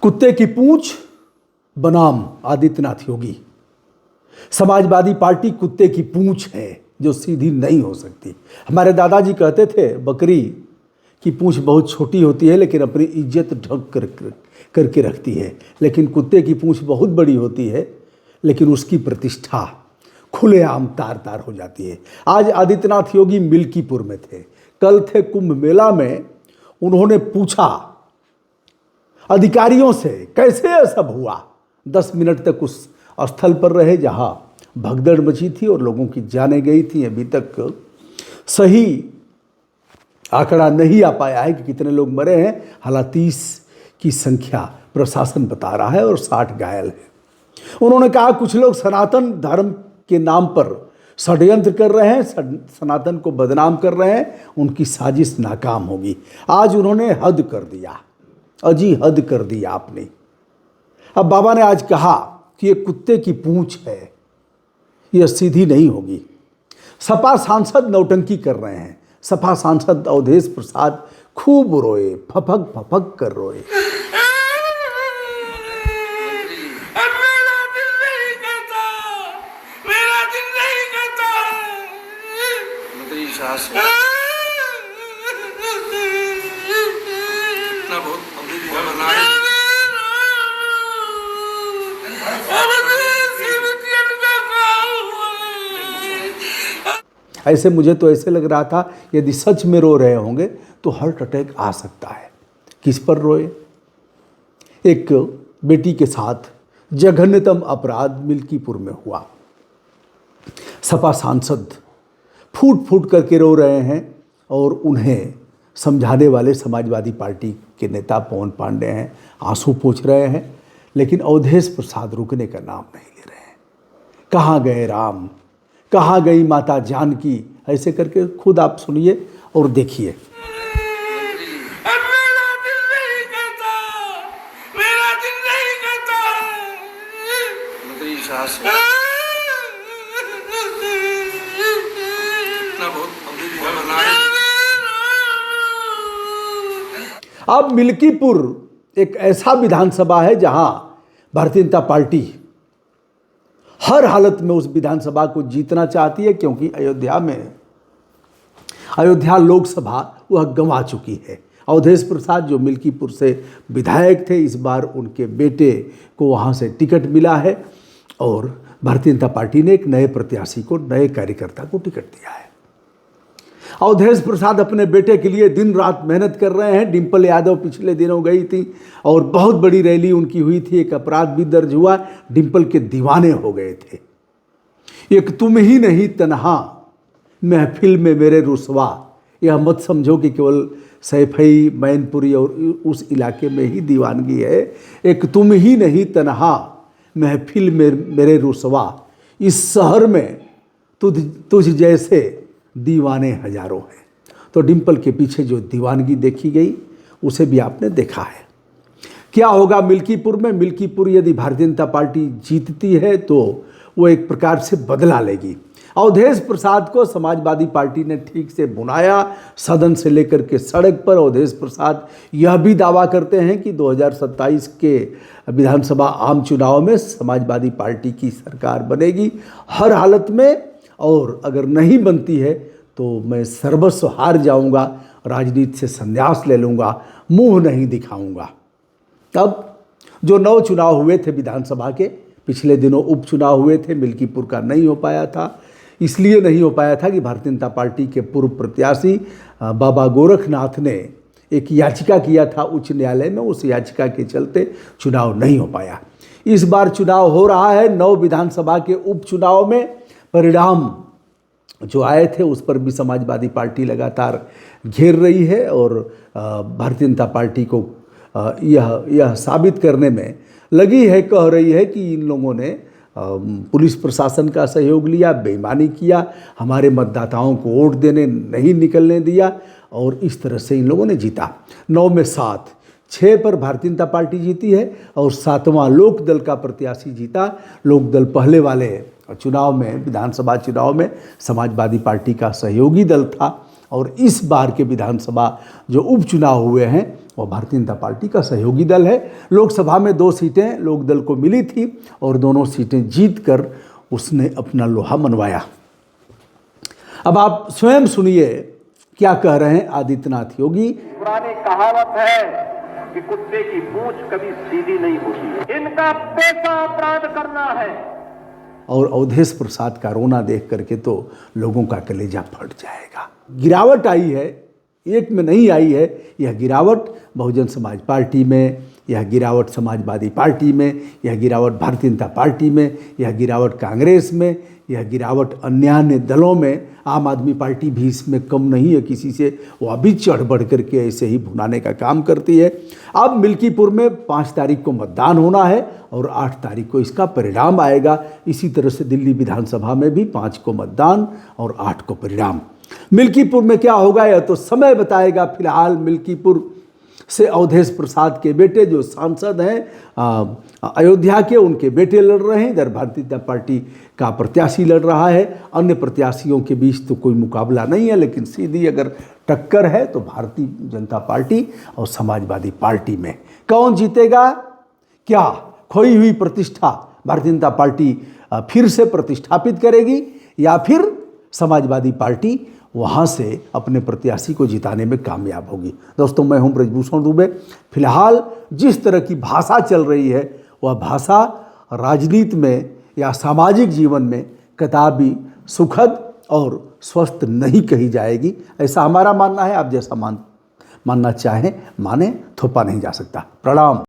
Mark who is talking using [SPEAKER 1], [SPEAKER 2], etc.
[SPEAKER 1] कुत्ते की पूंछ बनाम आदित्यनाथ योगी। समाजवादी पार्टी कुत्ते की पूंछ है जो सीधी नहीं हो सकती। हमारे दादाजी कहते थे बकरी की पूंछ बहुत छोटी होती है लेकिन अपनी इज्जत ढक करके रखती है, लेकिन कुत्ते की पूंछ बहुत बड़ी होती है लेकिन उसकी प्रतिष्ठा खुलेआम तार तार हो जाती है। आज आदित्यनाथ योगी मिल्कीपुर में थे, कल थे कुंभ मेला में। उन्होंने पूछा अधिकारियों से कैसे यह सब हुआ। 10 मिनट तक उस स्थल पर रहे जहां भगदड़ मची थी और लोगों की जानें गई थी। अभी तक सही आंकड़ा नहीं आ पाया है कि कितने लोग मरे हैं। हालांकि 30 की संख्या प्रशासन बता रहा है और 60 घायल हैं। उन्होंने कहा कुछ लोग सनातन धर्म के नाम पर षड्यंत्र कर रहे हैं, सनातन को बदनाम कर रहे हैं, उनकी साजिश नाकाम होगी। आज उन्होंने हद कर दिया, अजी हद कर दी आपने। अब बाबा ने आज कहा कि ये कुत्ते की पूंछ है, यह सीधी नहीं होगी। सपा सांसद नौटंकी कर रहे हैं। सपा सांसद अवधेश प्रसाद खूब रोए, फपक फपक कर रोए। ऐसे मुझे तो ऐसे लग रहा था यदि सच में रो रहे होंगे तो हार्ट अटैक आ सकता है। किस पर रोए? एक बेटी के साथ जघन्यतम अपराध मिल्कीपुर में हुआ। सपा सांसद फूट फूट करके रो रहे हैं और उन्हें समझाने वाले समाजवादी पार्टी के नेता पवन पांडे हैं, आंसू पोंछ रहे हैं, लेकिन अवधेश प्रसाद रुकने का नाम नहीं ले रहे हैं। कहाँ गए राम, कहाँ गई माता जानकी, ऐसे करके खुद आप सुनिए और देखिए। अब मिल्कीपुर एक ऐसा विधानसभा है जहां भारतीय जनता पार्टी हर हालत में उस विधानसभा को जीतना चाहती है, क्योंकि अयोध्या लोकसभा वह गंवा चुकी है। अवधेश प्रसाद जो मिल्कीपुर से विधायक थे, इस बार उनके बेटे को वहां से टिकट मिला है और भारतीय जनता पार्टी ने एक नए प्रत्याशी को, नए कार्यकर्ता को टिकट दिया है। अवधेश प्रसाद अपने बेटे के लिए दिन रात मेहनत कर रहे हैं। डिंपल यादव पिछले दिनों गई थी और बहुत बड़ी रैली उनकी हुई थी। एक अपराध भी दर्ज हुआ, डिंपल के दीवाने हो गए थे। एक तुम ही नहीं तन्हा महफिल में मेरे रुसवा, यह मत समझो कि केवल सैफई, मैनपुरी और उस इलाके में ही दीवानगी है। एक तुम ही नहीं तन्हा महफिल में मेरे रुसवा, इस शहर में तुझ जैसे दीवाने हजारों हैं। तो डिंपल के पीछे जो दीवानगी देखी गई उसे भी आपने देखा है। क्या होगा मिल्कीपुर में? मिल्कीपुर यदि भारतीय जनता पार्टी जीतती है तो वो एक प्रकार से बदला लेगी। अवधेश प्रसाद को समाजवादी पार्टी ने ठीक से बुनाया, सदन से लेकर के सड़क पर। अवधेश प्रसाद यह भी दावा करते हैं कि 2027 के विधानसभा आम चुनाव में समाजवादी पार्टी की सरकार बनेगी हर हालत में, और अगर नहीं बनती है तो मैं सर्वस्व हार जाऊंगा, राजनीति से संन्यास ले लूँगा, मुंह नहीं दिखाऊंगा। अब जो 9 चुनाव हुए थे विधानसभा के, पिछले दिनों उपचुनाव हुए थे, मिल्कीपुर का नहीं हो पाया था। इसलिए नहीं हो पाया था कि भारतीय जनता पार्टी के पूर्व प्रत्याशी बाबा गोरखनाथ ने एक याचिका किया था उच्च न्यायालय में, उस याचिका के चलते चुनाव नहीं हो पाया। इस बार चुनाव हो रहा है। 9 विधानसभा के उपचुनाव में परिणाम जो आए थे उस पर भी समाजवादी पार्टी लगातार घेर रही है और भारतीय जनता पार्टी को यह साबित करने में लगी है, कह रही है कि इन लोगों ने पुलिस प्रशासन का सहयोग लिया, बेईमानी किया, हमारे मतदाताओं को वोट देने नहीं निकलने दिया और इस तरह से इन लोगों ने जीता। 9 में 7, 6 पर भारतीय जनता पार्टी जीती है और 7वां लोकदल का प्रत्याशी जीता। लोकदल पहले वाले चुनाव में, विधानसभा चुनाव में समाजवादी पार्टी का सहयोगी दल था और इस बार के विधानसभा जो उपचुनाव हुए हैं वह भारतीय जनता पार्टी का सहयोगी दल है। लोकसभा में 2 सीटें लोकदल को मिली थी और दोनों सीटें जीतकर उसने अपना लोहा मनवाया। अब आप स्वयं सुनिए क्या कह रहे हैं आदित्यनाथ योगी।
[SPEAKER 2] पुरानी कहावत है कि कुत्ते की पूंछ कभी सीधी नहीं होती, इनका पेशा अपराध करना है।
[SPEAKER 1] और अवधेश प्रसाद का रोना देख करके तो लोगों का कलेजा फट जाएगा। गिरावट आई है, एक में नहीं आई है। यह गिरावट बहुजन समाज पार्टी में, यह गिरावट समाजवादी पार्टी में, यह गिरावट भारतीय जनता पार्टी में, यह गिरावट कांग्रेस में, यह गिरावट अन्य दलों में। आम आदमी पार्टी भी इसमें कम नहीं है किसी से, वो अभी चढ़ बढ़ करके ऐसे ही भुनाने का काम करती है। अब मिल्कीपुर में 5 तारीख को मतदान होना है और 8 तारीख को इसका परिणाम आएगा। इसी तरह से दिल्ली विधानसभा में भी 5 को मतदान और 8 को परिणाम। मिल्कीपुर में क्या होगा यह तो समय बताएगा। फिलहाल मिल्कीपुर से अवधेश प्रसाद के बेटे जो सांसद हैं अयोध्या के, उनके बेटे लड़ रहे हैं। इधर भारतीय जनता पार्टी का प्रत्याशी लड़ रहा है। अन्य प्रत्याशियों के बीच तो कोई मुकाबला नहीं है, लेकिन सीधी अगर टक्कर है तो भारतीय जनता पार्टी और समाजवादी पार्टी में। कौन जीतेगा? क्या खोई हुई प्रतिष्ठा भारतीय जनता पार्टी फिर से प्रतिष्ठापित करेगी या फिर समाजवादी पार्टी वहाँ से अपने प्रत्याशी को जिताने में कामयाब होगी? दोस्तों, मैं हूं ब्रजभूषण दुबे। फिलहाल जिस तरह की भाषा चल रही है वह भाषा राजनीति में या सामाजिक जीवन में कदापि सुखद और स्वस्थ नहीं कही जाएगी, ऐसा हमारा मानना है। आप जैसा मानना चाहें माने, थोपा नहीं जा सकता। प्रणाम।